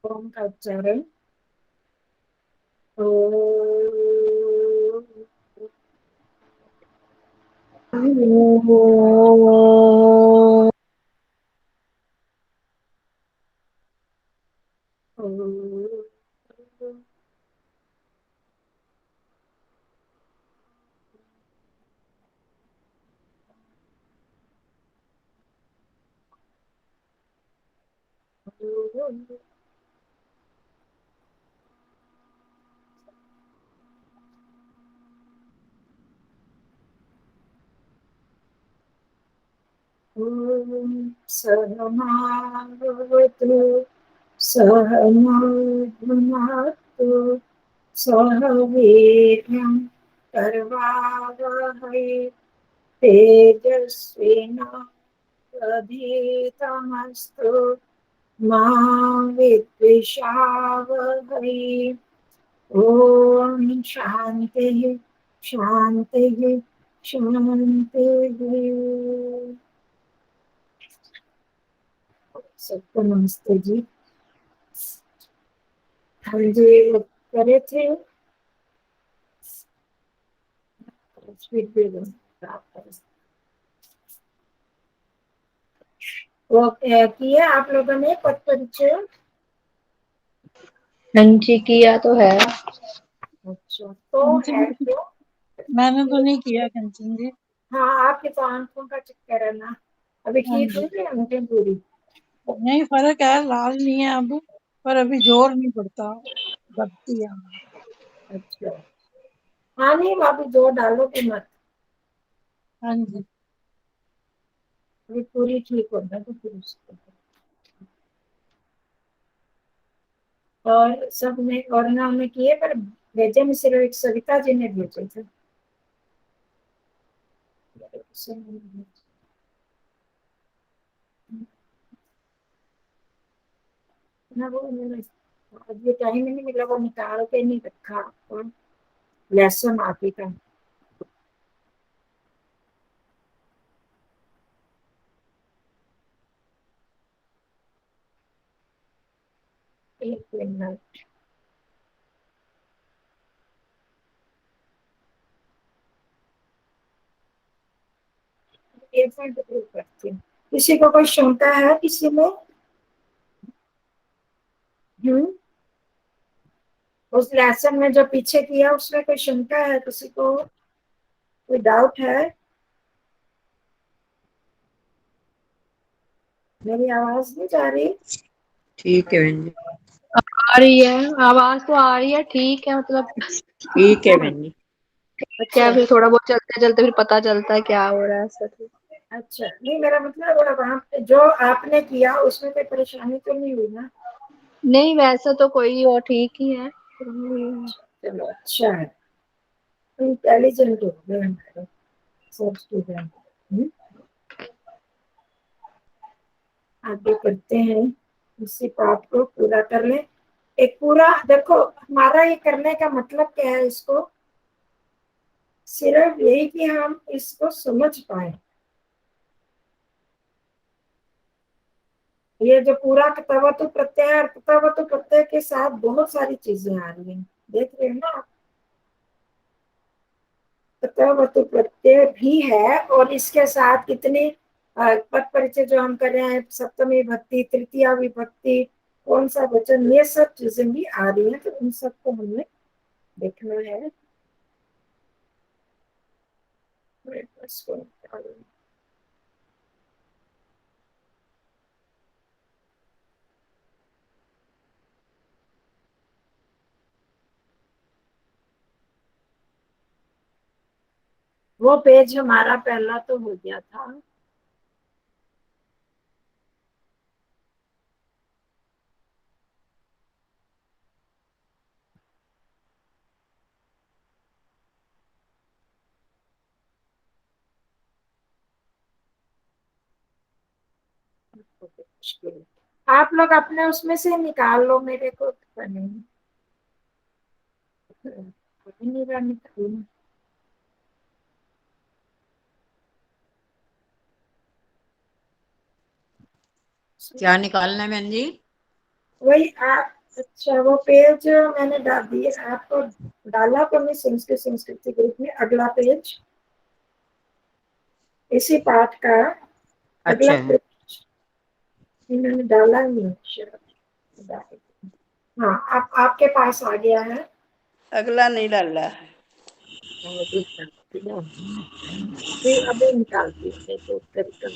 ओम का उच्चारण ओ। ओम सहनावतु सहनौ भुनक्तु सह वीर्यं करवावहै तेजस्विनावधीतमस्तु मा विद्विषावहै। ओम शांति शांति शांति। सबको नमस्ते जी। हम जी करे थे वो किया आप लोगों ने पद परिचय। हाँ जी किया तो है। अच्छा तो है तो मैंने तो नहीं किया कंचन जी। हाँ आपके तो आंखों का चक्कर है ना। अभी हाँ ठीक जी। हुई आंखें पूरी। नहीं फर्क है, लाल नहीं है अब, पर अभी जोर नहीं पड़ता, दबती है। अच्छा हाँ नहीं भाभी जोर डालो कि मत। हाँ जी। अभी पूरी ठीक होना तो फिर उसको। और सब ने और नाम में किए पर भेजे में सिर्फ एक सविता जी ने भेजे थे। ना वो मैंने आज ये टाइम ही नहीं मिला वो निकाल के नहीं रखा और लहसुन आदि का। एक मिनट एक मिनट करती हूँ। किसी को कोई शंका है किसी में। उस लेसन में जो पीछे किया उसमें कोई शंका है किसी को कोई डाउट है। मेरी आवाज नहीं जा रही। ठीक है बहन जी। आ रही है आवाज तो आ रही है, ठीक है मतलब। ठीक है बहन जी। क्या अच्छा फिर थोड़ा बहुत चलते चलते फिर पता चलता है क्या हो रहा है ऐसा तो। अच्छा नहीं मेरा मतलब वहाँ पे जो आपने किया उसमें कोई परेशानी तो नहीं हुई ना। नहीं वैसा तो कोई और ठीक ही है। चलो अच्छा है। इंटेलिजेंट हो गए हमारे सब स्टूडेंट। आगे करते हैं इसी पाठ को पूरा कर ले। एक पूरा देखो हमारा ये करने का मतलब क्या है इसको सिर्फ यही कि हम इसको समझ पाए। ये जो पूरा तवतु प्रत्यय तवतु प्रत्यय के साथ बहुत सारी चीजें आ रही हैं देख रहे हैं ना। तवतु प्रत्यय भी है और इसके साथ कितनी पद परिचय जो हम कर रहे हैं सप्तमी विभक्ति तृतीया विभक्ति कौन सा वचन ये सब चीजें भी आ रही हैं तो उन सबको हमें देखना है। वो पेज हमारा पहला तो हो गया था। आप लोग अपने उसमें से निकाल लो मेरे को नहीं नहीं रहा निकालना। क्या निकालना है बहन जी। वही आप अच्छा, वो पेज मैंने डाल दिया आपको, डाला तो नहीं संस्कृति ग्रुप में। अगला पेज, इसी पाठ का अगला अच्छा पेज मैंने डाला नहीं शायद। हाँ, आपके पास आ गया है। अगला नहीं डाला है। अभी निकालती हूँ, अभी निकालती हूँ, तो तरीका।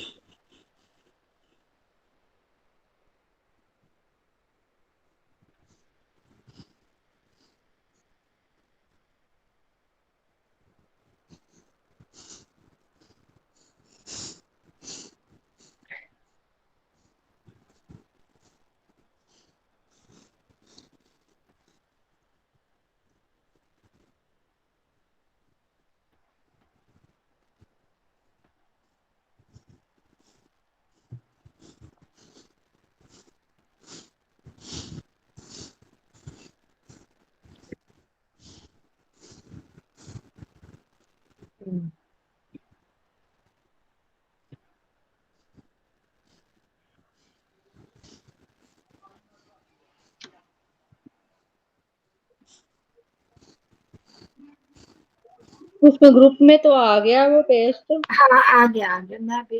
उसमें ग्रुप में तो आ गया वो पेज तो। हाँ, आ गया। मैं भी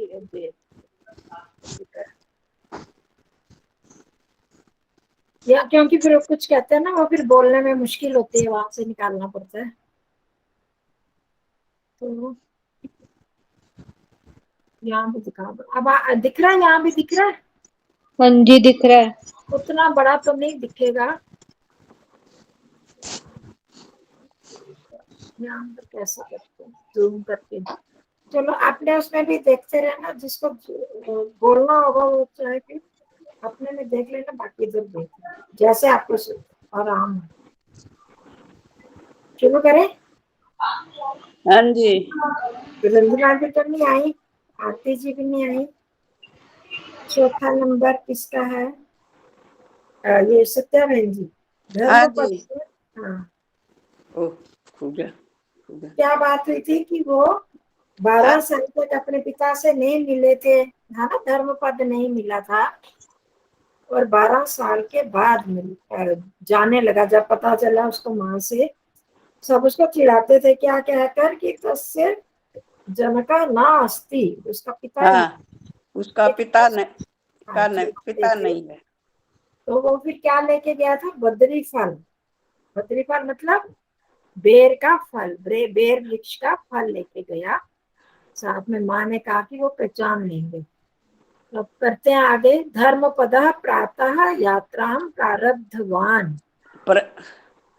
या क्योंकि फिर वो कुछ कहते हैं ना, वो फिर बोलने में मुश्किल होती है, वहां से निकालना पड़ता है। तो यहाँ भी दिखा दो। अब दिख रहा है, यहाँ भी दिख रहा है। हाँ जी, दिख रहा है। उतना बड़ा तो नहीं दिखेगा यहाँ पर, कैसे करते हैं जूम करके। चलो, अपने उसमें भी देखते रहना, जिसको बोलना होगा वो चाहे फिर अपने में देख लेना, बाकी इधर देख लेना, जैसे आपको आराम है। शुरू करें। हाँ जी। रंजना भी तो नहीं आई, आरती जी भी नहीं आई। चौथा नंबर किसका है? ये सत्या बहन जी, हाँ धर्म जी। पद। हाँ, ओह, खुदा खुदा। क्या बात हुई थी कि वो 12 साल तक अपने पिता से नहीं मिले थे, है ना, धर्म पद नहीं मिला था। और 12 साल के बाद जाने लगा, जब पता चला उसको माँ से। सब उसको चिढ़ाते थे, क्या कहकर कि तस्य जनका ना अस्ति, उसका पिता ही हाँ, उसका पिता ने हाँ, पिता चिढ़ाते थे। नहीं है। तो वो फिर क्या लेके गया था? बद्री फल। बद्री फल मतलब बेर का फल, बेर वृक्ष का फल लेके गया। साथ में माँ ने कहा कि वो पहचान लेंगे। अब करते हैं आगे। धर्म पद प्रातः यात्रा प्रारब्धवान।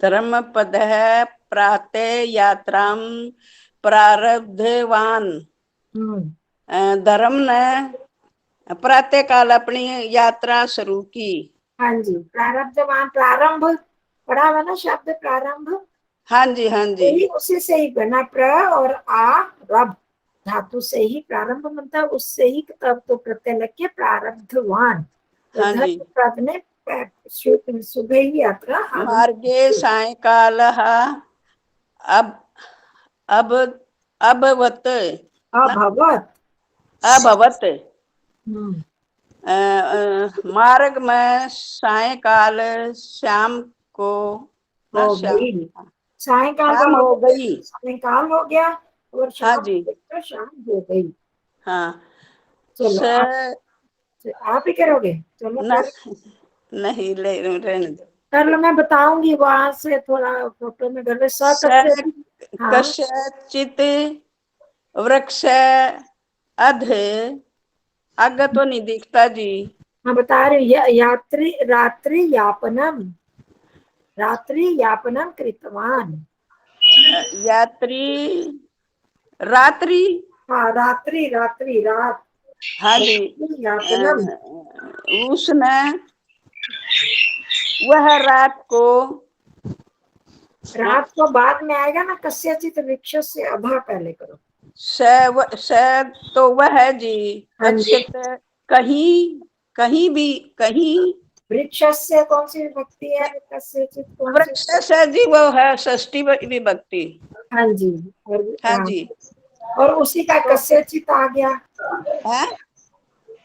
धर्म पद है प्रातः यात्रा प्रारब्धवान। हम्म, धर्म ने प्रातः काल अपनी यात्रा शुरू की। हाँ जी, प्रारब्धवान, प्रारंभ पढ़ा हुआ ना शब्द, प्रारंभ। हाँ जी, हाँ जी, यही उसी से ही बना, प्र और आ रब धातु से ही प्रारंभ बनता है, उससे ही तब तो प्रत्यय लग के प्रारब्धवान। तो हाँ जी। धर्म पद ने सुबह ही यात्रा आरंभ मार्गे की। सायकाल अब अब अभवत न अभवत। अभवत। हम्म, मार्ग में सायकाल शाम को न हो शाम गई। सायकाल शाम हो बोलोगे गई। तो सायकाल हो गया, और हाँ शाम जी। तो शाम हो गई। हाँ। चलो, स आप ही करोगे। चलो न कर नहीं ले रहने दो। कर लो, मैं बताऊंगी वहां से थोड़ा फोटो में कर लो। स स कस्य। हाँ, कस्यचित वृक्ष अध आगे तो नहीं दिखता जी। मैं बता रही हूँ, यात्री रात्रि यापनम, रात्रि यापनम कृतवान। यात्री रात्रि। हाँ, रात्रि रात्रि रात, हाँ जी। रात्रि यापनम। उसने वह रात को रात को बाद में आएगा ना, कस्यचित वृक्ष से, अभा पहले करो। स तो वह है जी। हाँ जी, कच्छित कहीं कहीं भी कहीं। वृक्ष से कौन सी विभक्ति है? कस्यचित कौन सी? वृक्ष से जी वो है षष्ठी विभक्ति। हाँ जी। और हाँ जी। और उसी का तो कस्यचित आ गया। है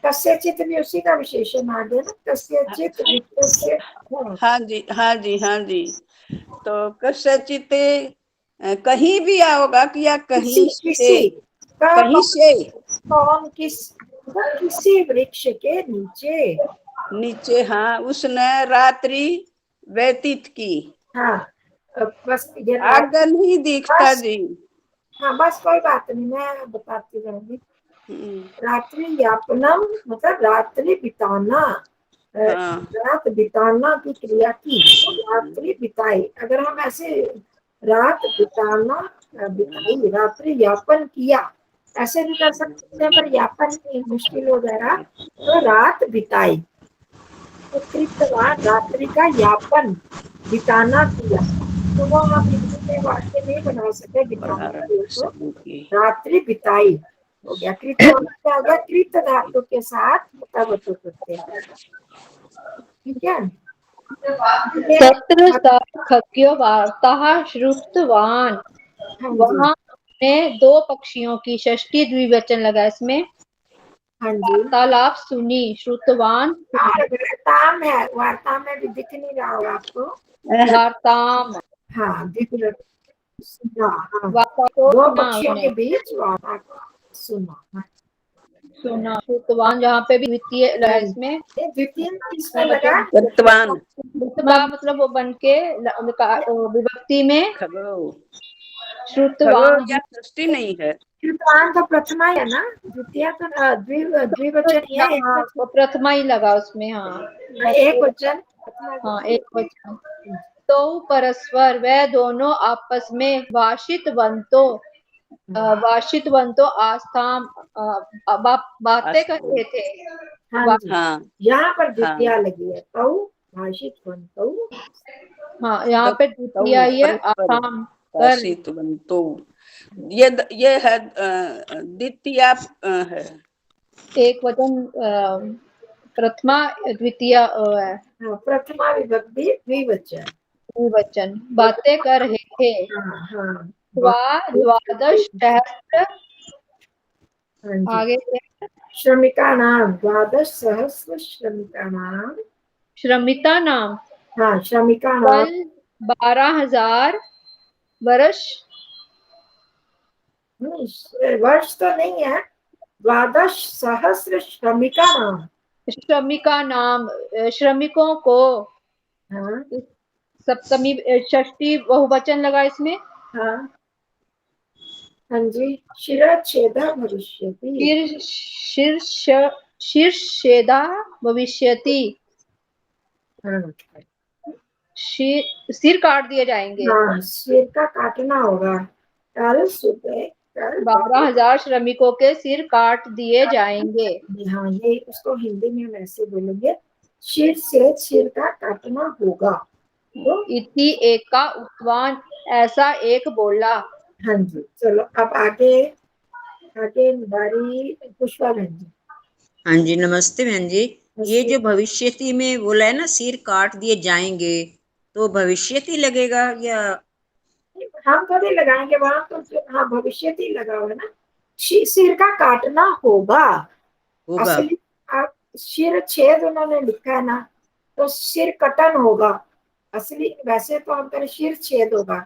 कस्यचित भी उसी का विशेषण आ गया ना, कस्यचित वित्तस्य। हाँ जी, हाँ जी, हाँ जी। तो कस्यचित कहीं भी आओगा कि या कहीं किसी से, किसी का कहीं से कौन किस, तो किसी वृक्ष के नीचे। नीचे। हाँ, उसने रात्रि व्यतीत की। हाँ बस ये रात, आगे नहीं दिखता बस जी। हाँ बस कोई बात नहीं, मैं बताती रहूंगी। रात्रि यापनम मतलब रात्रि बिताना, हाँ, रात बिताना की क्रिया की, तो रात्रि बिताई। अगर हम ऐसे रात बिताना, बिताई, रात्रि यापन किया, ऐसे भी कर सकते हैं, पर यापन मुश्किल हो जाएगा, तो रात बिताई। तो कृतवान रात्रि का यापन, बिताना किया, तो वो हम हिंदी में वाक्य नहीं बना सके बिताना किया, तो रात्रि बिताई हो गया। कृतवान क्या हो गया, कृत धातु के साथ तब करते हैं, ठीक है। ये तत्र सार्थक्यो वार्ताः श्रुतवान। हाँ जी, वहां ने दो पक्षियों की षष्ठी द्विवचन लगा इसमें। हाँ जी। वार्तालाप सुनी, श्रुतवान और वार्ताम है, वार्ता में भी दिख नहीं रहा होगा आपको। वार्ताम, हाँ दिख रहा, सुना, हाँ। वार्ता को दो सुना पक्षियों उसने, के बीच वार्ता सुना, हाँ। सुना। श्रुतवान जहाँ पे भी द्वितीय लगा इसमें, ये द्वितीय किसमें लगा? कृतवान। श्रुतवा मतलब वो बन के विभक्ति में खगो, खगो श्रुतवान। या सृष्टि नहीं है। कृतवान तो प्रथमा है ना, द्वितीय तो द्विवचन ही है, हाँ, वो प्रथमा ही लगा उसमें। हाँ एक वचन। हाँ, एक वचन। तो परस्पर वह दोनों आपस में वाशितवंतो आस्थाम बातें कर रहे थे। हाँ जी, हाँ, यहाँ पर हाँ। द्वितीया लगी है, तौ भाषित बंतौ। हाँ, यहाँ पे द्वितीय ही है, परस्पर आसाम कर। भाषितवंतो। ये है द्वितीय है। एक वचन प्रथमा द्वितीय है, हाँ, प्रथमा विभक्ति द्विवचन। द्विवचन। बातें कर रहे थे। हाँ हाँ, द्वादश सहस्त्र, हाँ जी। आगे श्रमिका नाम, द्वादश सहस्र श्रमिका नाम। श्रमिता नाम। हाँ, श्रमिका नाम। कल 12,000 वर्ष, वर्ष तो नहीं है, द्वादश सहस्र श्रमिका नाम। श्रमिका नाम, श्रमिकों को। हाँ सप्तमी षष्ठी बहुवचन लगा इसमें। हाँ, हाँ जी। शिरच्छेदा भविष्यति। शीर्षेदा भविष्यति। हाँ सिर काट दिए जाएंगे। हाँ, सिर का काटना होगा। कल सुबह, कल 12,000 श्रमिकों के सिर काट दिए जाएंगे। हाँ, ये उसको हिंदी में हम ऐसे बोलेंगे, सिर से सिर का काटना होगा। तो इति एका उक्तवान, ऐसा एक बोला। हाँ जी, चलो अब आगे, आगे बारी पुष्पा बहन जी। हाँ जी, नमस्ते बहन जी। ये जो भविष्यति में बोला है ना, सिर काट दिए जाएंगे, तो भविष्यति लगेगा या? हम कभी लगाएंगे वहां तो, हाँ भविष्यति लगा हुआ है ना। सिर का काटना होगा, होगा। असली आप सिर छेद उन्होंने लिखा है ना, तो सिर कटन होगा असली। वैसे तो हम करें सिर छेद होगा,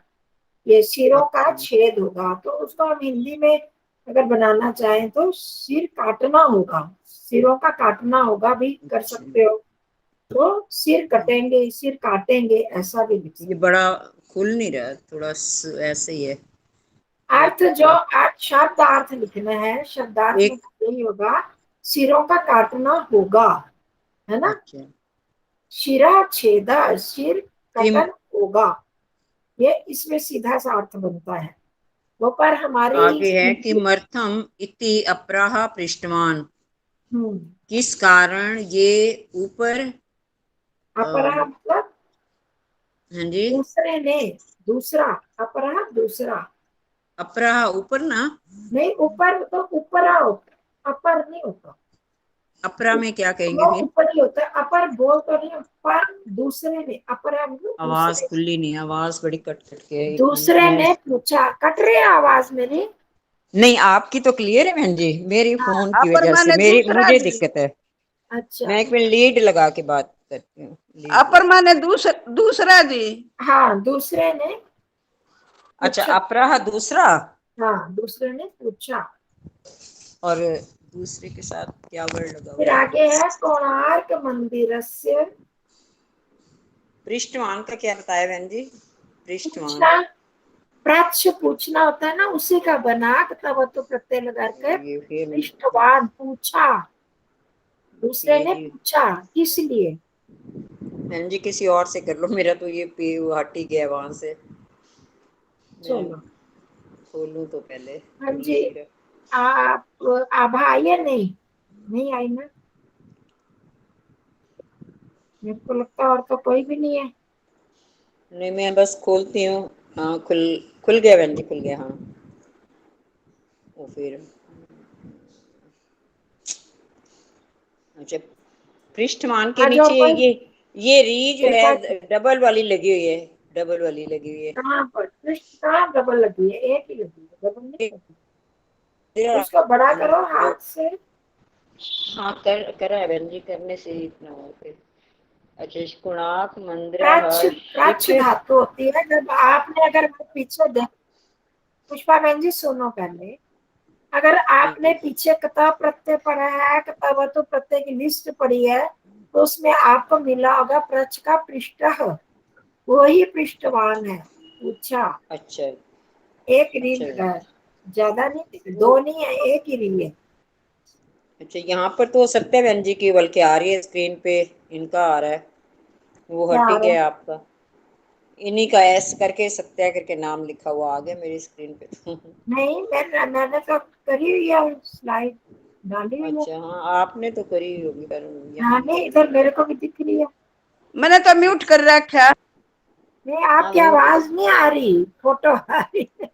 ये सिरों का छेद होगा, तो उसको हम हिंदी में अगर बनाना चाहें तो सिर काटना होगा, सिरों का काटना होगा भी कर सकते हो। तो सिर कटेंगे, सिर काटेंगे, ऐसा भी लिख सकते। ये बड़ा खुल नहीं रहा, थोड़ा ऐसे ही है। अर्थ जो अर्थ, शब्द अर्थ लिखना है, शब्दार्थ में यही होगा, सिरों का काटना होगा, है ना। अच्छा, शिरा छेदा, सिर कटन होगा, ये इसमें सीधा सा अर्थ बनता है। वो पर हमारी आगे है कि मर्थम इति अपराह पृष्ठवान, हम्म, किस कारण ये ऊपर। अपराह मतलब हाँ जी, दूसरे ने, दूसरा, अपराह दूसरा, अपराह ऊपर ना, नहीं ऊपर तो ऊपरा होता, अपर नहीं होता। अपरा में क्या कहेंगे वो फिर? ऊपर ही होता है, अपर बोल तो नहीं, पर दूसरे ने, अपरा मतलब आवाज दूसरे, खुली नहीं, आवाज बड़ी कट कट के दूसरे ने पूछा, कट रही है आवाज मेरी? नहीं, आपकी तो क्लियर है बहन जी, मेरी फोन की अपर वजह से माने मेरी दूसरा मुझे जी। दिक्कत है। अच्छा मैं एक मिनट लीड लगा के बात करती हूँ, लीड अपर लगा। माने दूसरा जी। हाँ, दूसरे ने अच्छा, पूछा। अपराह दूसरा, हाँ, दूसरे ने पूछा। और दूसरे के साथ क्या वर्ड लगा फिर हुआ है? आगे है कोणार्क मंदिरस्य। पृष्ठमान का क्या बताया बहन जी? पृष्ठमान, पूछना, प्रच्छ पूछना होता है ना, उसी का बना तब तो प्रत्यय लगा कर ये फिर पृष्ठवान, पूछा। दूसरे ये ने जी पूछा किस लिए। बहन जी किसी और से कर लो, मेरा तो ये पे हट ही गया वहां से। मैं चलो। खोलूं तो पहले हाँ खुल जी, नहीं रहा। आप आभा आई है? नहीं आई ना, मेरे को लगता है और तो कोई भी नहीं है। नहीं, मैं बस खोलती हूँ। हाँ, खुल खुल गया बहन जी, खुल गया। हाँ, वो फिर अच्छा, पृष्ठमान के आज और नीचे कोई ये री जो कृपा है डबल वाली लगी हुई है, डबल वाली लगी हुई कहाँ पर, पृष्ठ कहाँ डबल लगी है? एक ही लगी है, डबल नहीं है। लगी। उसको बड़ा करो हाथ से। हाँ, करा है बहन जी, करने से ही इतना हो फिर। अच्छा, कोणार्क मंदिर प्राच्य प्राच्य शिखर। धातु होती है। जब आपने अगर पीछे देख, पुष्पा बहन जी सुनो पहले, अगर आपने पीछे कथा प्रत्यय पढ़ा है, कथा वतु प्रत्यय की लिस्ट पढ़ी है, तो उसमें आपको मिला होगा प्रच का पृष्ठ, वही पृष्ठवान है। पूछा, अच्छा एक री अच्छा लगा है, ज्यादा नहीं, दो नहीं है, एक ही री है। अच्छा, यहाँ पर तो सत्य बहन जी की बल्कि आ रही है स्क्रीन पे, इनका आ रहा है, वो क्या हट आ ही रहा है? गया आपका। इन्हीं का एस करके सत्या करके नाम लिखा हुआ आ गया मेरी स्क्रीन पे तो। नहीं, मैंने तो करी हुई है, स्लाइड डाली हुई है। अच्छा, हाँ आपने तो करी होगी, पर हाँ, यहाँ नहीं, नहीं इधर दिखा। मेरे को भी दिख रही है। मैंने तो म्यूट कर रखा। नहीं, हाँ, आपकी म्यूट। आवाज नहीं आ रही, फोटो आ रही है।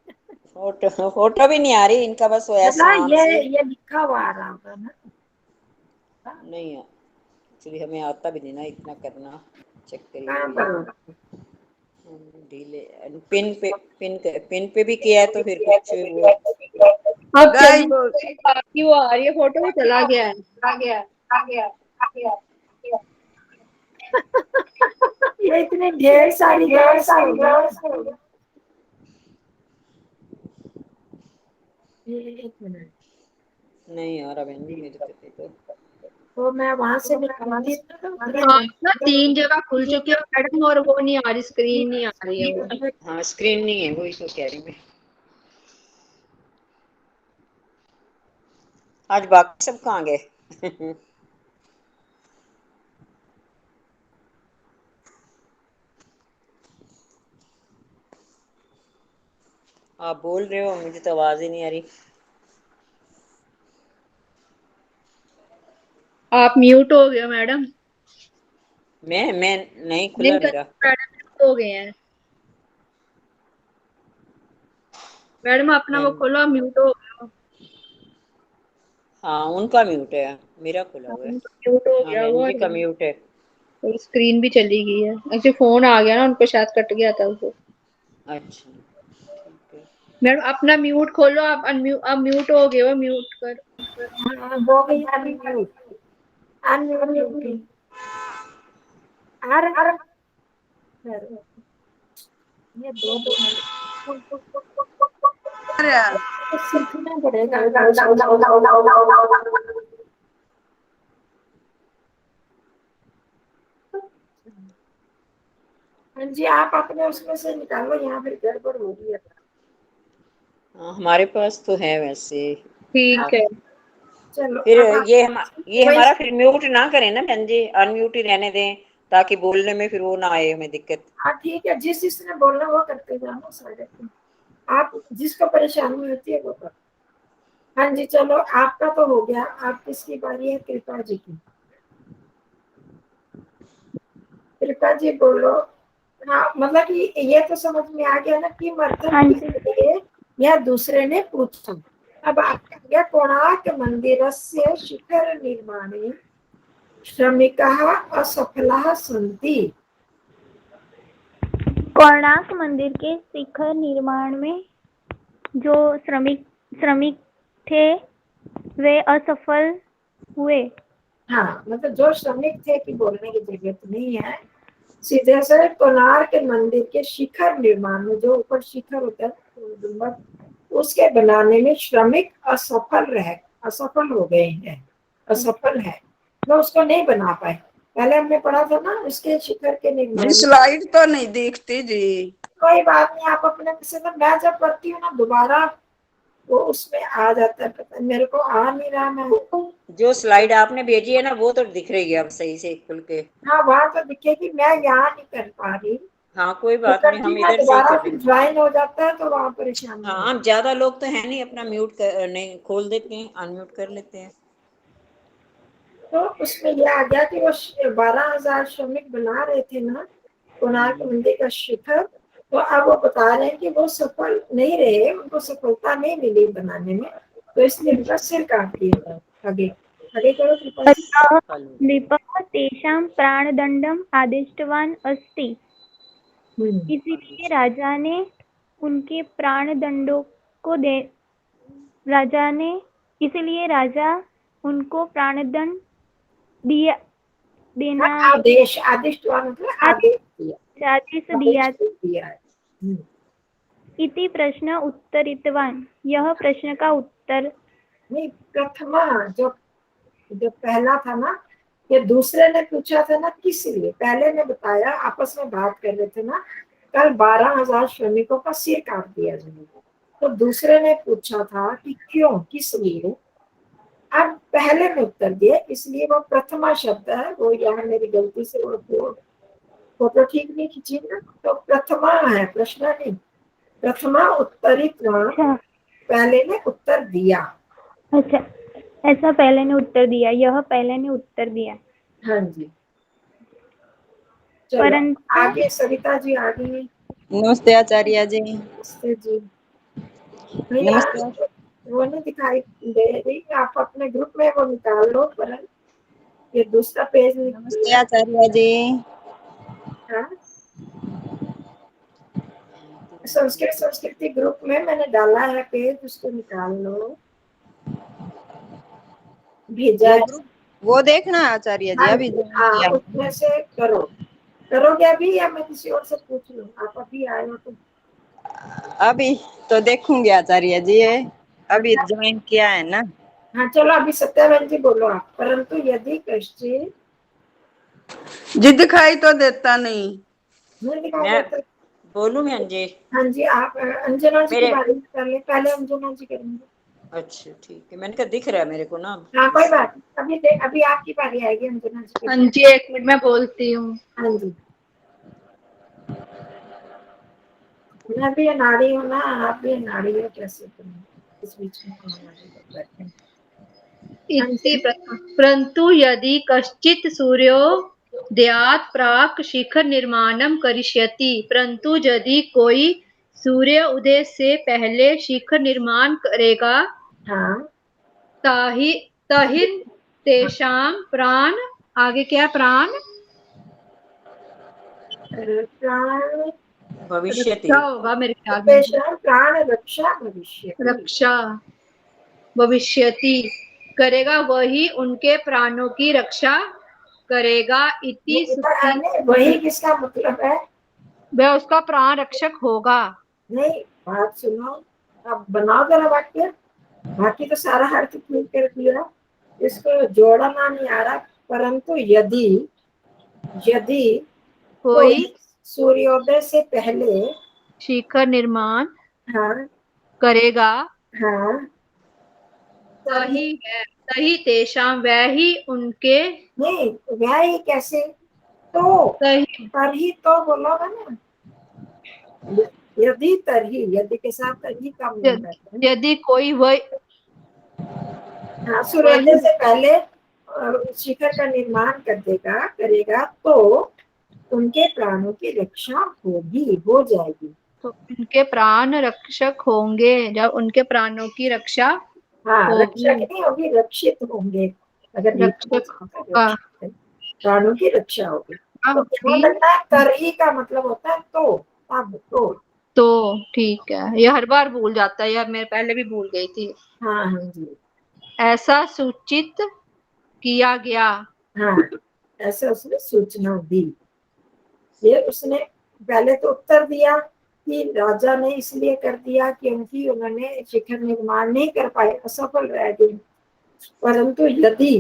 फोटो भी नहीं आ रही इनका, बस वो एस मतलब नाम से। ये लिखा हुआ आ रहा होगा ना। नहीं, एक्चुअली हमें आता भी नहीं ना इतना करना। चेक करिए कहाँ तो पर ये होगा? ढीले। पिन पे भी किया है तो फिर कुछ वो। अब गाइस चलिए, आपकी वो आ रही है फोटो, वो चला गया है। ये इतने ढेर सारी गर्ल्स हो गई। एक मिनट, नहीं आ रहा बहन जी मेरे पे तो। तो मैं वहां से निकालती हूँ हाँ ना, 3 जगह खुल चुकी है मैडम, और वो नहीं आ रही, स्क्रीन नहीं आ रही है वो। हाँ, स्क्रीन नहीं है, वही तो कह रही मैं। आज बाकी सब कहाँ गए? आप बोल रहे हो, मुझे तो आवाज ही नहीं आ रही। आप म्यूट हो गए हो मैडम। मैं नहीं खुला नहीं कर, मेरा। मैडम म्यूट हो गए हैं। मैडम अपना मैं वो खोलो, आप म्यूट हो गए हो। हाँ, उनका म्यूट है, मेरा खुला हुआ है। म्यूट हो हाँ, गया बहन वो, जी का म्यूट है। और स्क्रीन भी चली गई है। ऐसे फोन आ गया ना उनको, शायद कट गया था वो। अच्छा, ठीक है। मैडम अपना म्यूट खोलो, आप आप म्यूट हो गए हो, म्यूट कर। हाँ, हो गई अनम्यूट। अनम्यूट आ रहा है। ये दो तो सीखना पड़ेगा। हाँ जी, आप अपने उसमें से निकालो, यहाँ फिर गड़बड़ हो रही है। हाँ, हमारे पास तो है वैसे। ठीक आप है। चलो फिर अब ये वही। हमारा फिर म्यूट ना करें ना बहन जी, अनम्यूट ही रहने दें, ताकि बोलने में फिर वो ना आए हमें दिक्कत। हाँ, ठीक है, जिस जिसने बोलना वो करते जाना सारे। आप जिसको परेशानी होती है वो कर। हाँ जी, चलो आपका तो हो गया, आप किसकी बारी है? कृपा जी की। कृपा जी बोलो। हाँ, मतलब कि ये तो समझ में आ गया ना कि हाँ मर्थम जी। किसलिए या दूसरे ने पूछा। अब आपका गया कोणार्क मंदिरस्य शिखर निर्माणे श्रमिकाः असफलाः सन्ति। कोणार्क मंदिर के शिखर निर्माण में जो श्रमिक श्रमिक थे वे असफल हुए। हाँ, मतलब जो श्रमिक थे कि बोलने की जरूरत नहीं है। सीधे से कोणार्क मंदिर के शिखर निर्माण में, जो ऊपर शिखर होता है गुंबद, उसके बनाने में श्रमिक असफल हो गए हैं, असफल है, वो उसको नहीं बना पाए। पहले हमने पढ़ा था ना उसके शिखर के जी निर्माण। स्लाइड तो नहीं देखती जी। कोई बात नहीं, आप अपने से तो मैं जब पढ़ती हूँ ना दोबारा वो उसमें आ जाता है, पता मेरे को आ नहीं रहा। मैं जो स्लाइड आपने भेजी है ना वो तो दिख रही है अब सही से खुल के। हाँ, वहां तो दिखेगी, मैं यहाँ नहीं कर पा रही। हाँ कोई तो बात नहीं, करती हम मैं इधर से ही दोबारा, कर फिर लेंगे। ज्वाइन हो जाता है तो वहां परेशानी हाँ है। हम ज्यादा लोग तो है नहीं, अपना म्यूट कर नहीं खोल देते हैं, अनम्यूट कर लेते हैं। तो उसमें ये आ गया कि वो 12,000 श्रमिक बना रहे थे ना कोणार्क मंदिर का शिखर। तो अब वो बता रहे हैं कि वो सफल नहीं रहे, उनको सफलता नहीं मिली बनाने में, तो इसलिए उनका सिर काट दिया। आगे आगे करो कृपा जी। ततः नृपः तेषां प्राणदण्डम् आदिष्टवान् अस्ति। इसीलिए राजा ने उनके प्राणदंडों को इसलिए राजा उनको प्राणदंड देना आदेश, आदेश मतलब आदेश दिया, आदेश दिया दिया है। इति प्रश्न उत्तरितवान्। यह प्रश्न का उत्तर नहीं, प्रथमा जो जो पहला था ना, ये दूसरे ने पूछा था ना किस लिए। पहले ने बताया, आपस में बात कर रहे थे ना, कल 12,000 श्रमिकों का सिर काट दिया जाएगा। तो दूसरे ने पूछा था कि क्यों, किस लिए। अब पहले ने उत्तर दिया, इसलिए वो प्रथमा शब्द है। वो यहाँ मेरी गलती से वो फोटो ठीक नहीं खींची ना, तो प्रथमा है, प्रश्न नहीं। प्रथमा उत्तरित, अच्छा पहले ने उत्तर दिया। अच्छा ऐसा पहले ने उत्तर दिया, यह पहले ने उत्तर दिया। हाँ जी, चलो परंतु आगे सविता जी आ गई। नमस्ते आचार्य जी। नमस्ते जी। नहीं नमस्ते। वो नहीं दिखाई दे रही, आप अपने ग्रुप में वो निकाल लो, पर ये दूसरा पेज नमस्ते आचार्य जी। हाँ? संस्कृति ग्रुप में मैंने डाला है पेज, उसको निकाल लो, भेजा है। वो देखना आचार्य जी, अभी ज्वाइन हाँ, किया। उसमें से करोगे अभी, या मैं किसी और से पूछ लूँ? आप अभी आए हो तो अभी तो देखूंगी आचार्य जी, अभी ज्वाइन किया है ना। हाँ, चलो अभी सत्यावन जी बोलो आप। परंतु यदि कश्चित जी दिखाई तो देता नहीं। नहीं दिखाई मैं देता। बोलूं मैं जी? हाँ जी, आप अंजना जी की मेरे बारी कर ले, पहले अंजना जी करेंगे। अच्छा ठीक है, मैंने कहा दिख रहा है मेरे को ना। हाँ, कोई बात नहीं, अभी आपकी बारी आएगी अंजना जी हाँ की। जी, एक मिनट में बोलती हूँ। हाँ जी, मैं भी अनाड़ी हूँ ना, आप भी अनाड़ी हो, कैसे करें इस बीच में बैठे। हाँ इति जी, परंतु यदि कश्चित् सूर्योदयात् प्राक् शिखर निर्माणं करिष्यति, परंतु यदि कोई सूर्य उदय से पहले शिखर निर्माण करेगा, हाँ, तहिं तेषां प्राण, आगे क्या प्राण प्राण भविष्यति। रक्षा होगा मेरे ख्याल में, तेषां प्राण रक्षा भविष्य। रक्षा भविष्यति करेगा, वही उनके प्राणों की रक्षा करेगा। इति सुखी, वही किसका मतलब है? वह उसका प्राण रक्षक होगा। नहीं, बात सुनो, अब बनाओ जरा वाक्य। बाकी तो सारा अर्थ ठीक कर दिया, इसको जोड़ना नहीं आ रहा। परंतु यदि यदि कोई कोई सूर्योदय से पहले शिखर निर्माण हाँ करेगा, हाँ तही है, तही तेषां, वह ही उनके, नहीं, वह ही कैसे, तो तही तरही तो बोला था ना। यदि तरही, यदि के साथ तरही का मतलब रहता है। यदि कोई वह हाँ, सूर्योदय से पहले शिखर का निर्माण करेगा तो उनके प्राणों की रक्षा होगी, हो जाएगी। तो उनके प्राण रक्षक होंगे, जब उनके प्राणों की रक्षा हाँ, होगी, रक्षक नहीं होगी, रक्षित होंगे। अगर रक्षक होगा, प्राणों की रक्षा होगी। तो ध्यान होगी। रखना, तरही का मतलब होता है तो, अब तो तो ठीक है, ये हर बार भूल जाता है यार, मैं पहले भी भूल गई थी। हाँ हाँ जी। ऐसा सूचित किया गया। हाँ, ऐसे उसने सूचना दी। ये उसने पहले तो उत्तर दिया कि राजा ने इसलिए कर दिया क्योंकि उन्होंने शिखर निर्माण नहीं कर पाए, असफल रह गए। परंतु यदि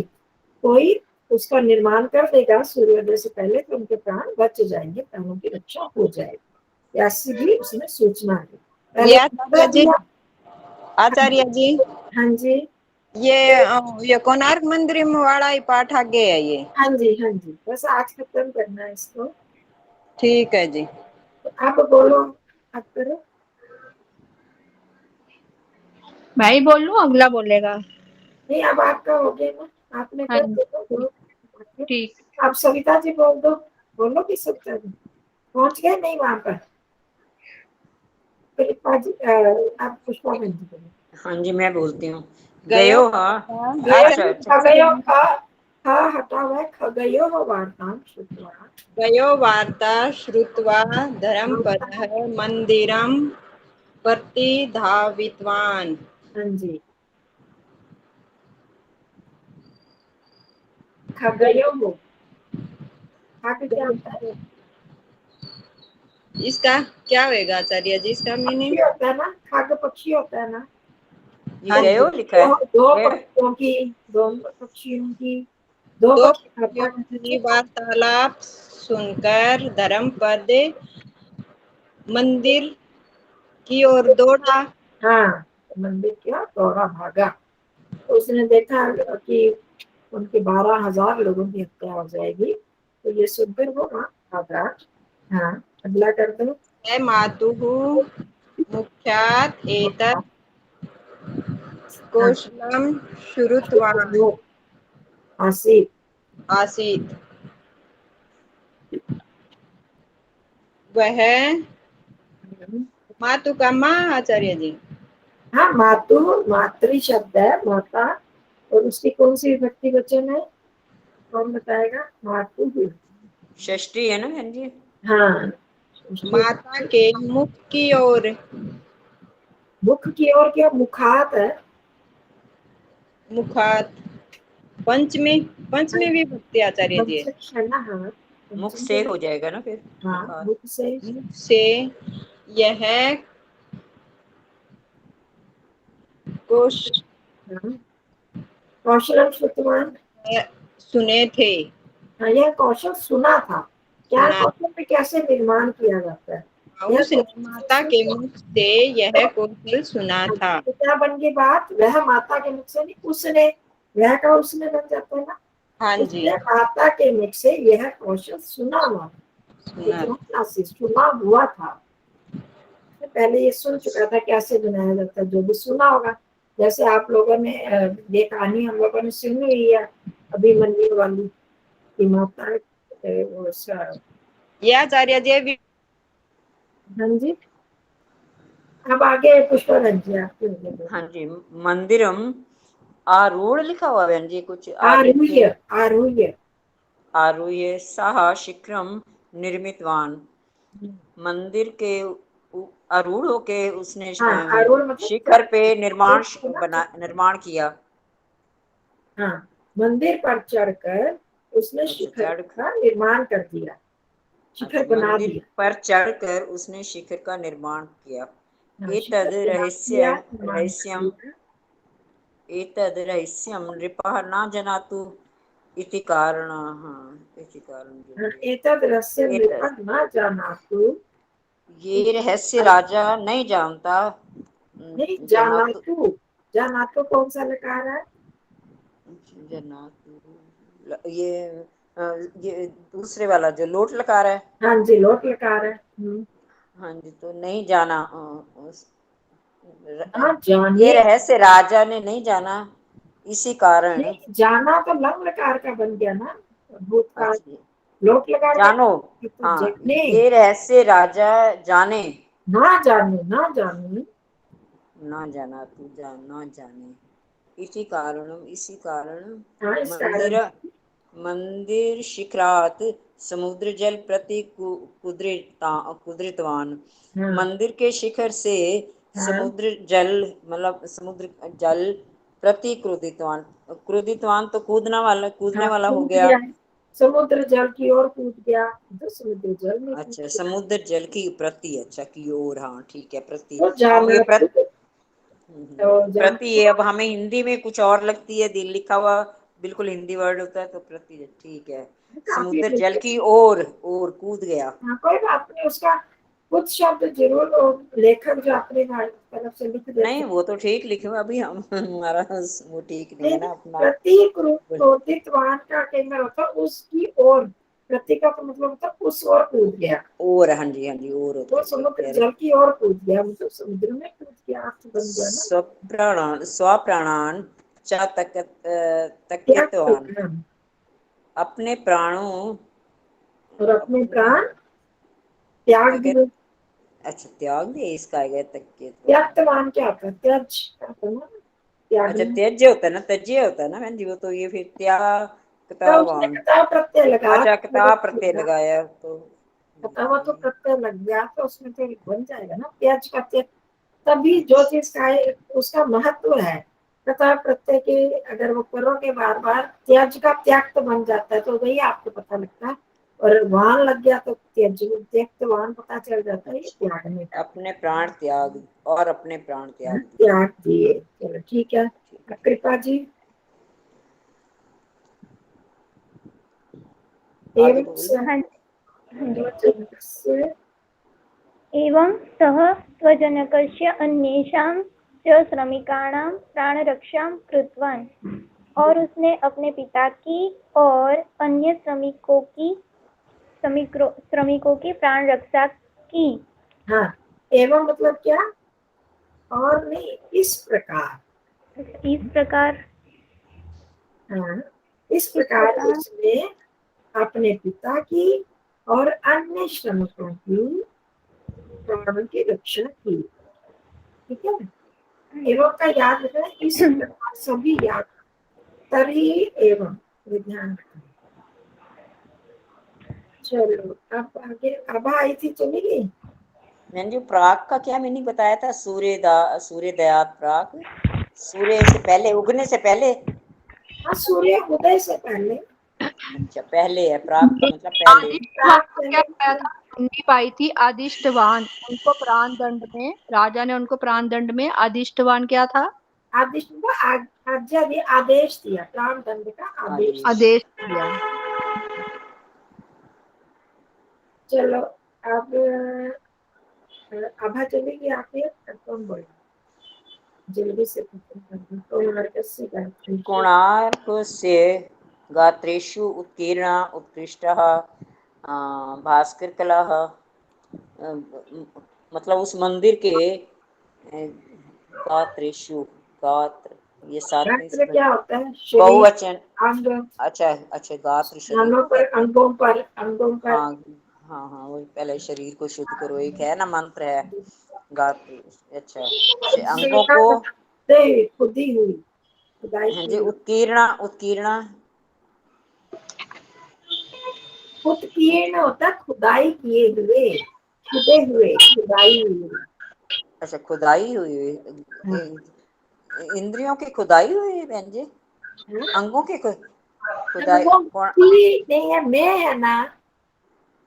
कोई उसका निर्माण कर देगा सूर्योदय से पहले तो उनके प्राण बच जाएंगे, प्राणों की रक्षा हो जाएगी, ऐसी भी उसने सूचना दी। ये पहले आचार्य जी, आचार्य जी, हाँ जी, ये कोणार्क मंदिर में वाला ही पाठ आगे है ये। हाँ जी, हाँ जी, बस आज खत्म करना है इसको। ठीक है जी। तो आप बोलो, आप करो। मैं ही बोल लूं, अगला बोलेगा? नहीं, अब आपका हो गया ना, आपने हाँ कर दो। ठीक। आप सविता जी बोल दो। बोलो कि सविता जी पहुंच गए नहीं वहां पर? फिर आप पुष्पा बहन जी बोलो। हाँ जी, मैं बोलती हूँ। गयो गयो हाँ। अच्छा अच्छा। खगयो हटा हुआ है, खगयो वार्तां श्रुत्वा। गयो वार्ता श्रुत्वा धर्मपदः मंदिरं प्रतिधावितवान्। हाँ जी, खगयो हो, खग क्या होता है? इसका क्या होएगा आचार्य जी, इसका मीनिंग? पक्षी होता है ना, खग पक्षी होता है ना। ये हाँ जी। गयो लिखा है। दो गयो। पक्षियों की, दो पक्षियों की, दो दो पक्षी की वार्तालाप सुनकर धर्मपद मंदिर की ओर दौड़ा। हाँ, मंदिर क्या दौड़ा भागा। तो उसने देखा कि उनके 12,000 लोगों की हत्या हो जाएगी, तो ये सुनकर वो वहाँ भागा। हाँ, अगला कर दो। मातुः मुख्यात् एतत् कौशलं श्रुतवान् आसिफ। आसीत्। वह मातु का माँ आचार्य जी। हाँ, मातु मातृ शब्द है, माता, और उसकी कौन सी विभक्ति वचन है, कौन बताएगा? मातु। षष्ठी है ना बहन जी? हाँ, माता के मुख की ओर। मुख की ओर क्या? मुखात है। मुखात पंचमी, पंचमी विभक्ति आचार्य जी। पंचमी है ना? हाँ, मुख पंचमी से है। हो जाएगा ना फिर। हाँ, मुखात। मुख से। मुख से यह कोश हाँ, कौशल श्रुतवान। सुने थे। हाँ, यह कौशल सुना था। क्या सुना। कौशल में कैसे निर्माण किया जाता है? यह उस कौशल माता के मुख से यह कौशल सुना था। तो क्या बन गई बात? वह माता के मुख से नहीं, उसने, वह का उसने बन जाता है ना। हाँ जी, उसने माता के मुख से यह कौशल सुना हुआ सुना। था, सुना हुआ था। पहले ये सुन चुका था कैसे बनाया जाता है, जो भी सुना होगा। जैसे आप लोगों ने ये कहानी हम लोगों ने सुनी हुई है, अभिमन्यु वाली की माता वो ये आचार्य जी भी। हाँ जी, अब आगे पुष्पा जी आपके हाँ जी, मंदिरम आरूढ़ लिखा हुआ बहन जी, कुछ आगे आरूह्य, आरूह्य। आरूह्य सह शीघ्रम निर्मितवान। मंदिर के आरूढ़ होके उसने हाँ, आरूढ़ मतलब शिखर पे निर्माण किया। हाँ, मंदिर पर चढ़कर उसने शिखर चढ़ का निर्माण कर दिया, शिखर अच्छा, बना मंदिर दिया। पर चढ़कर उसने शिखर का निर्माण किया। हाँ, एतद् शिखर बना दिया, निर्माण कर रहस्यम दिया। एतद् रहस्यम नृपः न जानातु इति कारणः। इति कारण हाँ, एतद् रहस्य एतद् नृपः न जानातु। ये रहस्य राजा नहीं जानता। नहीं, जनातु जानातु, जानातु कौन सा लकार है? जनातु ये दूसरे वाला जो लोट लकार है। हाँ जी, लोट लकार है। हाँ जी, तो नहीं जाना। हाँ, ये जानिए। रहस्य राजा ने नहीं जाना, इसी कारण। नहीं, जाना तो लंग लकार का बन गया ना, भूतकाल। अच्छा, लोट लकार का जानो। तो हाँ, जगने, ये रहस्य राजा जाने। ना जाने, ना जाने। ना जाना तू ना जाने, इसी कारण, इसी कारण हाँ, इस कारण मंदिर मंदिर शिखरात समुद्र जल प्रति कुदृतवान। हाँ मंदिर के शिखर से हाँ समुद्र जल मतलब समुद्र जल प्रति क्रोधितवान। क्रोधितवान तो कूदने हाँ, वाला हो कूद गया। गया। समुद्र जल की ओर कूद गया तो समुद्र जल में कूद अच्छा, गया। समुद्र जल की प्रति, अच्छा की ओर, हाँ ठीक है, प्रति। तो अब ये जाना प्रति, तो जाना प्रति ये अब हमें हिंदी में कुछ और लगती है, दिल लिखा हुआ बिल्कुल हिंदी वर्ड होता है तो प्रति, ठीक है। काफी समुद्र जल लिखे। की ओर कूद गया। हाँ, कोई बात नहीं, उसका कुछ शब्द जरूर लेखक जो अपनी तरफ से लिख देते नहीं वो तो ठीक लिखे हुए, अभी हम हमारा वो ठीक नहीं हैं। है ना अपना। प्रतीक क्रोधितवान का केंद्र होता है उसकी ओर। प्रतीक का तो मतलब होता है उस ओर कूद गया। और हाँ जी, हाँ जी, और होता वो है, ठीक समुद्र कह रहे। जल की ओर कूद गया, मतलब समुद्र में कूद गया, अर्थ बन गया ना। स्वप्राणान च त्याग तक्यतवान। करना अपने प्राणों, और अपने अपने प्राण त्याग क्या दिए। कहते, अच्छा त्याग दिए, इसका आएगा तक्यतवान। त्यागतवान क्या होता है? त्याज करना, अच्छा त्यागना। त्यज्य होता है ना, त्यज्य होता है ना बहन जी, वो तो ये फिर तो उसने त्यागतावान। कताव प्रत्यय लगा अच्छा कता प्रत्यय लगाया तो कतावा तो प्रत्यय लग गया तो उसमें तो बन जाएगा ना त्याज का त्याग। तभी जो चीज का है उसका महत्व है। कताव प्रत्यय के अगर वो करोगे बार बार, त्याज का त्याग तो बन जाता है, तो वही आपको पता लगता है। और वाहन लग गया तो त्यज त्यक्त वाहन पता चल जाता है, ये त्यागने का। अपने प्राण त्याग, और अपने प्राण त्याग दिए। त्याग दिए। चलो ठीक है। कृपा जी। आगे एवं बोलो। हाँ जी। से एवं सः स्वजनकस्य अन्येषां च श्रमिकाणां प्राणरक्षां कृतवान्। और उसने अपने पिता की और अन्य श्रमिकों की प्राण रक्षा की। हाँ, एवं मतलब क्या? और नहीं, इस प्रकार। इस प्रकार हाँ, इस प्रकार उसने अपने पिता की और अन्य श्रमिकों की प्राणों की रक्षा की। ठीक है। एवं का याद रखना, इस प्रकार सभी याद। तभी एवं विज्ञान। चलो अब आगे। अब आई थी, चली गई। मैंने जो प्राक का क्या मीनिंग बताया था, सूर्योदयात प्राक, सूर्य से पहले, उगने से पहले। हाँ, सूर्य उदय से पहले। अच्छा पहले है, प्राक का मतलब पहले। आदिष्टवान को क्या पाया था? उन्नी पाई थी आदिष्टवान, उनको प्राण दंड में, राजा ने उनको प्राण दंड में आदिष्टवान क्या था? आदेश आज्ञा दिया, आदेश दिया, प्राण दंड का आदेश। आदेश दिया। चलो अब आभा चलेगी, आके कौन बोले जल्दी से खत्म कर दो। कोणार्कस्य गायत्री। कोणार्कस्य गात्रेषु उत्कीर्णा उत्कृष्टः भास्करकलाः। मतलब उस मंदिर के गात्रेषु, गात्र ये सातवें गायत्री क्या होता है? शरीर, बहुवचन। अंग, अच्छा अच्छा, गात्र शरीर स्थानों को पर, कहते हैं। अंगों पर। हाँ हाँ हाँ, वही पहले शरीर को शुद्ध करो, एक है ना मंत्र है गात्र। अच्छा अंगों संहिता को। बताते खुदी हुई, खुदाई हाँ की जी, हुई। उत्कीर्णा, उत्कीर्णा। उत्कीर्ण होता है खुदाई किए हुए, खुदे हुए, खुदाई हुई। अच्छा खुदाई हुई हुई। हाँ, इंद्रियों की खुदाई हुई है बहन जी, हाँ। अंगों की खुदाई अंगों कौन। की नहीं है, मैं है ना।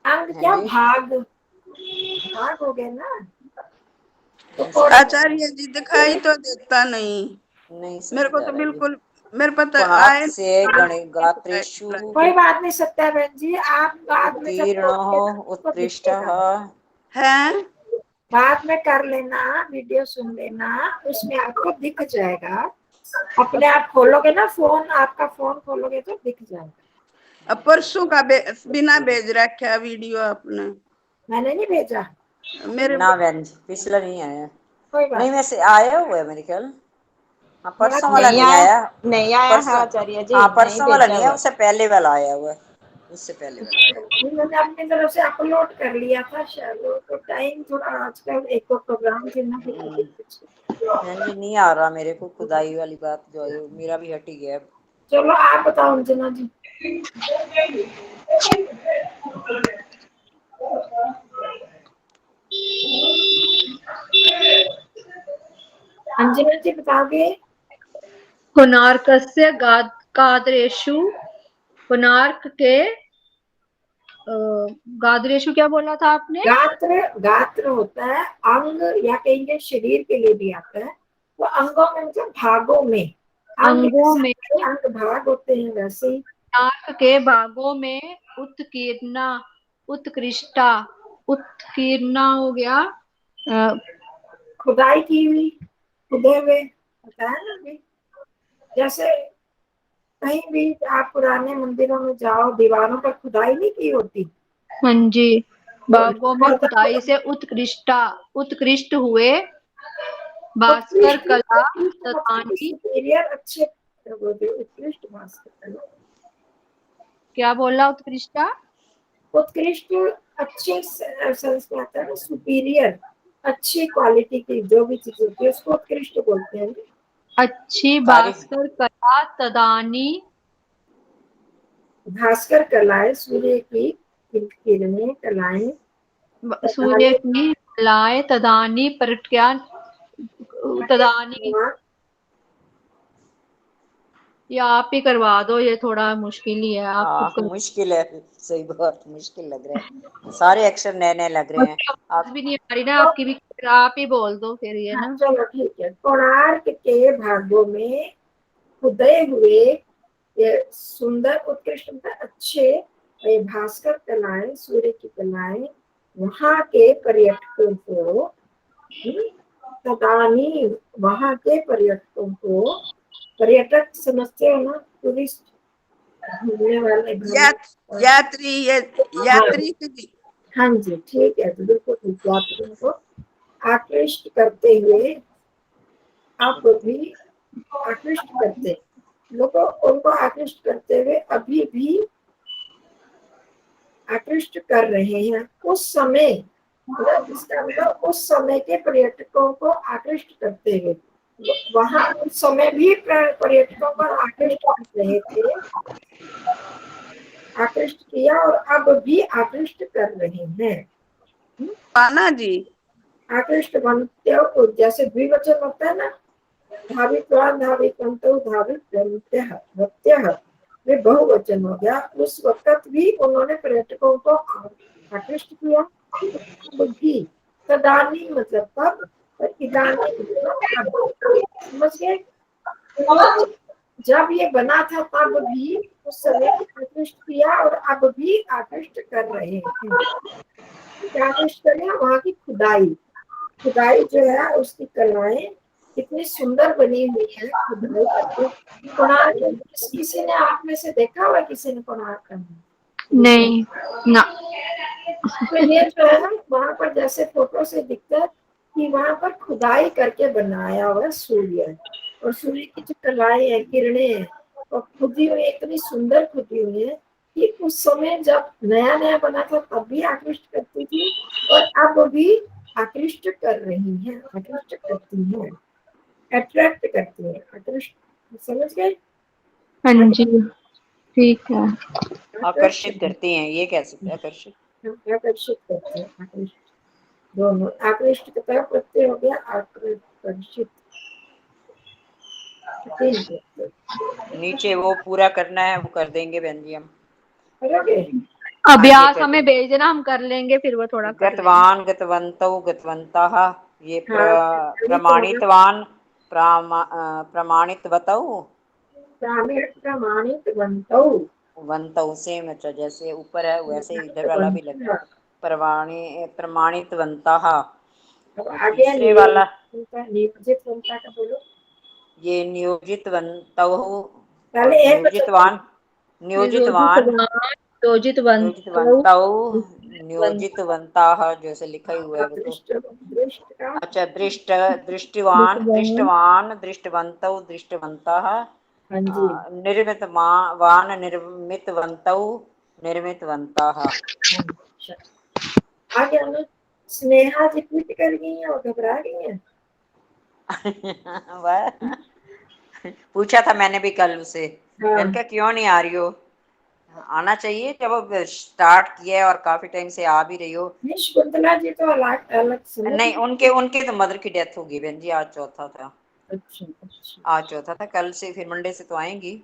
अंग हाँ क्या? जी, भाग, भाग हो गए ना। तो कौन? आचार्य जी दिखाई तो देता नहीं, नहीं मेरे समझ को आ तो रहा है जी। बिल्कुल, मेरे पता कोणार्क आए से गणे गात्रेषु कोई बात नहीं, सत्या बहन जी, आप बाद में जब उत्कीर्ण करोगे ना तो उत्कृष्ट। दिखेगा। है। बाद में कर लेना, वीडियो सुन लेना, उसमें आपको दिख जाएगा। अपने आप खोलोगे ना फोन, आपका फोन खोलोगे तो दिख जाएगा। अब परसों का बिना भेज रखा वीडियो आपने, मैंने नहीं भेजा। मेरे ना बहन जी, पिछला नहीं आया। कोई नहीं बात वैसे आया हुआ है मेरे ख्याल। हाँ परसों वाला नहीं नहीं आया, आया। नहीं आया है परसों, आचार्य जी, हाँ नहीं परसों वाला भेजा नहीं है, हुआ। उससे पहले वाला आया हुआ है, उससे पहले वाला आया। नहीं, मैंने अपनी तरफ से अपलोड कर लिया था शायद, तो टाइम थोड़ा आजकल एक और प्रोग्राम थे ना। बहन जी नहीं आ रहा मेरे को खुदाई वाली बात, जो है मेरा भी हट ही गया। चलो आप बताओ अंजना जी। अंजना जी बताओगे? कोणार्कस्य गाद्रेषु, कोणार्क के गाद्रेषु क्या बोला था आपने? गात्र, गात्र होता है अंग, या कहेंगे शरीर के लिए भी आता है। तो अंगों में मतलब भागों में, अंगों में, अंग भाग होते हैं वैसे ही। कोणार्क के भागों में उत्कीर्णा, उत्कृष्टा, उत्कीर्णा हो गया खुदाई की हुई, खुदे हुए होता है ना अभी। जैसे कहीं भी आप पुराने मंदिरों में जाओ, दीवारों पर खुदाई नहीं की होती। हाँ जी, भागों में खुदाई से उत्कृष्टा, उत्कृष्ट हुए, भास्कर कला तथानी, सुपीरियर, अच्छे, उत्कृष्ट भास्कर कला। क्या बोला उत्कृष्टा? उत्कृष्ट, अच्छे सेंस में आता है ना, सुपीरियर, अच्छी क्वालिटी की जो भी चीज होती है उसको उत्कृष्ट बोलते हैं। अच्छी भास्कर कला तदानी, भास्कर कलाएं, सूर्य की किरणें, कलाएं, सूर्य की कलाएं तदानी प्रज्ञा, तदानी, ये आप ही करवा दो, ये थोड़ा मुश्किल ही है। आप मुश्किल है, सही बहुत मुश्किल लग रहा है, सारे अक्षर नए नए लग रहे हैं। आप भी नहीं आ रही ना आपकी भी, आप ही बोल दो फिर ये ना। चलो ठीक है। कोणार्क के भागों में खुदे हुए ये सुंदर, उत्कृष्ट, अच्छे ये भास्कर कलाएं, सूर्य की कलाएं, वहां के पर्यटकों को, तदानी, वहां के पर्यटकों को, पर्यटक समझते हो ना, टूरिस्ट, घूमने वाले, यात्री, यात्री। हाँ जी ठीक है, तो बिल्कुल ठीक, यात्रियों को आकृष्ट करते हुए, आप भी आकृष्ट करते, लोगों उनको आकृष्ट करते हुए अभी भी आकृष्ट कर रहे हैं। उस समय, इसका मतलब उस समय के पर्यटकों को आकृष्ट करते हुए, वहां उस समय भी पर्यटकों को आकृष्ट कर रहे थे, आकृष्ट किया और अब भी आकृष्ट कर रहे हैं। पाना जी, आकृष्ट बनते हो, जैसे द्विवचन होता है ना, धावित्वान, धावितवन्तौ, धावितवत्यः, वे बहुवचन हो गया। उस वक्त भी उन्होंने पर्यटकों को आकृष्ट किया। अब भी, तदानी मतलब तब, और इदानी मतलब अब, समझ गए? जब ये बना था तब भी उस समय आकृष्ट किया और अब भी आकृष्ट कर रहे हैं। क्या आकृष्ट कर रहे हैं? वहां की खुदाई, खुदाई जो है उसकी कलाएं कितनी सुंदर बनी हुई है, खुदाई करके। कोणार्क किसी ने आप में से देखा हुआ, किसी ने कोणार्क करना? नहीं ना। तो ये जो है वहां पर जैसे फोटो से दिखता है कि वहां पर खुदाई करके बनाया हुआ सूर्य, और सूर्य की जो कलाएं है, किरणें हैं, और खुदी हुई, इतनी सुंदर खुदी हुई है कि उस समय जब नया नया बना था तब भी आकृष्ट करती थी, और अब भी आकृष्ट कर रही है, आकृष्ट करती है, अट्रैक्ट करती है, आकृष्ट, समझ गए? हाँ जी ठीक है। आकर्षित करती हैं, ये कह सकते हैं, आकर्षित, आकर्षित करते हैं, आकृष्ट, दोनों, आकृष्ट का तरफ प्रत्यय हो गया, आकर्षित। नीचे वो पूरा करना है, वो कर देंगे बहन जी हम। करोगे? अभ्यास हमें भेज देना, हम कर लेंगे फिर वो थोड़ा कर गतवान, गतवन्तौ, गतवन्तः, ये हाँ, प्रमाणितवतौ, प्रमाणितवन्तौ, वन्तौ सेम, अच्छा जैसे ऊपर है वैसे इधर वाला भी लग, प्रमाणितवन्तः। अब आगे तीसरे वाला नियोजित वंता का बोलो। ये नियोजितवन्तौ, पहले एक नियोजितवान, नियोजितवान, नियोजितवन्तौ, नियोजितवन्ताः, जैसे लिखा ही हुआ है वो तो। अच्छा, दृष्टिवान, दृष्टवान, दृष्टवन्तौ, दृष्टवन्तः, हाँ जी, निर्मितवान, निर्मितवन्तौ, निर्मितवन्तः। आगे हम स्नेहा जी ट्वीट कर गई है और घबरा गई है। पूछा था मैंने भी कल उसे, हाँ। मैंने कहा क्यों नहीं आ रही हो, आना चाहिए जब अब स्टार्ट किया है और काफी टाइम से आ भी रही हो। नहीं, शकुंतला जी तो अलग अलग से ना। नहीं, उनके तो मदर की डेथ होगी बहन जी, आज चौथा था। अच्छा अच्छा आज चौथा था, कल से फिर मंडे से तो आएंगी।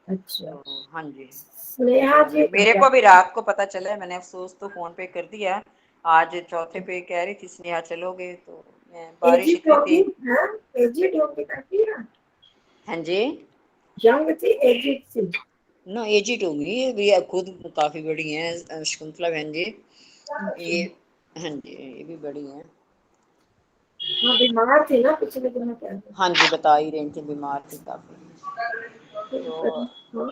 अच्छा। तो हाँ जी, स्नेहा जी मेरे को भी रात को पता चला है, मैंने अफसोस तो फोन पे कर दिया। आज चौथे पे कह रही थी स्नेहा चलोगे, तो मैं बारिश एजिड इतनी होगी। थी। हाँ, एजिड होगी काफी ना। हाँ जी, यंग थी, एजिड थी। ना एजिड होंगी ये खुद काफी बड़ी हैं शकुंतला बहन जी ये। हाँ जी, ये भी बड़ी हैं। हाँ, बीमार थी ना पिछले दिनों क्या। हाँ जी, बता ही रही थी बीमार थी काफी। तो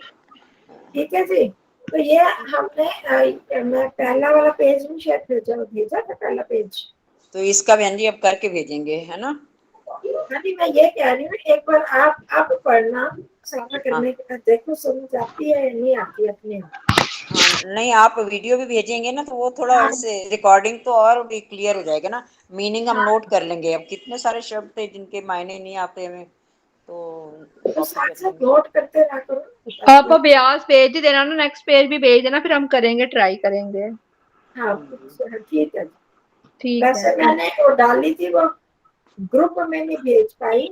ठीक है जी। तो ये हमने मैं पहला वाला पेज भी शायद भेजा था, पहला पेज। तो इसका बहन जी अब करके भेजेंगे, है ना। हाँ जी, मैं ये कह रही हूँ एक बार आप पढ़ना सारा हाँ करने के बाद देखो समझ आती है या नहीं आती अपने आप। हाँ, नहीं आप वीडियो भी भेजेंगे ना, तो वो थोड़ा हाँ ऐसे रिकॉर्डिंग तो और भी क्लियर हो जाएगा ना। मीनिंग हम हाँ, नोट कर लेंगे, अब कितने सारे शब्द थे जिनके मायने नहीं आते हमें, तो तो कॉपी साथ कर साथ लेंगे। नोट करते रहा करो, आप बताती है। अभ्यास भेज ही देना ना, नेक्स्ट पेज भी भेज देना, फिर हम करेंगे, ट्राई करेंगे। हाँ कुछ ठीक है। ठीक है। वैसे मैंने वो डाली थी, वो ग्रुप में नहीं भेज पाई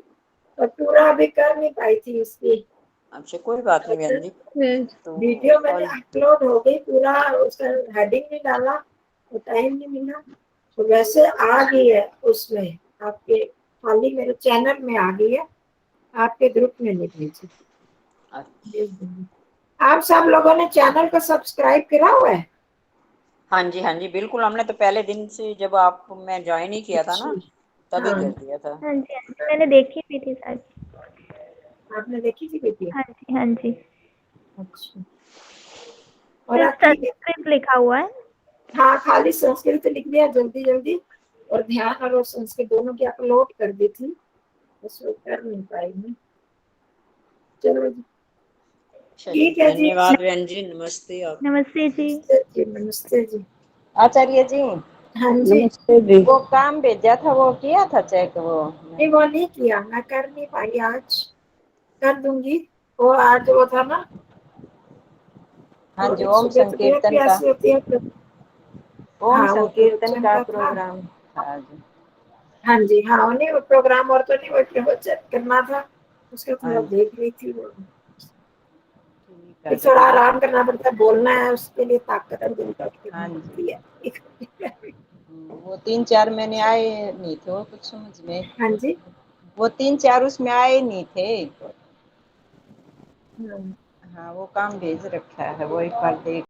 और पूरा अभी कर नहीं पाई थी इसकी। अच्छा, कोई बात नहीं बहन जी। तो वीडियो मैंने कल अपलोड हो गई पूरा, उसका हेडिंग नहीं डाला, तो टाइम नहीं मिला। तो वैसे आ गई है उसमें आपके, खाली मेरे चैनल में आ गई है, आपके ग्रुप में नहीं भेजी। भेज दूंगी। आप सब लोगों ने चैनल को सब्सक्राइब करा हुआ है? हाँ जी, हाँ जी, बिल्कुल, हमने तो पहले दिन से जब आप मैं ज्वाइन ही किया था अच्छा। ना, तभी हाँ, कर दिया था। हाँ जी, मैंने देखी भी थी शायद। आपने देखी थी वीडियो? हाँ जी, हाँ जी। अच्छा। और सिर्फ आपकी, संस्कृत लिखा हुआ है। हाँ खाली संस्कृत लिख दिया जल्दी जल्दी, और ध्यान और संस्कृत दोनों की अपलोड कर दी थी, उसको कर नहीं पाई मैं। चलो जी, अच्छा जी, ठीक है जी। धन्यवाद बहन जी, नमस्ते आप। नमस्ते जी। नमस्ते जी, नमस्ते जी। आचार्य जी, हाँ जी। वो काम भेजा था वो किया था चेक वो? नहीं, वो नहीं किया, मैं कर नहीं पाई आज, कर दूंगी। वो आज वो था ना, हाँ जी, और ओम सुबह तबीयत भी संकीर्तन का, ऐसी होती है तो। ओम हाँ, वो संकीर्तन प्रवचन का का था। प्रोग्राम था जी। हाँ जी, हाँ नहीं वो प्रोग्राम और तो नहीं, वो प्रवचन करना था, उसका हाँ थोड़ा जी, देख रही थी वो। ठीक फिर है थोड़ा जी। आराम करना पड़ता है, बोलना है उसके लिए ताकत और दिलकश हाँ करनी जी, पड़ती है। वो 3-4 महीने आए नहीं थे वो कुछ समझ में, हाँ जी। वो 3-4 उसमें आए नहीं थे। हाँ। हाँ, वो काम भेज रखा है, वो एक बार देख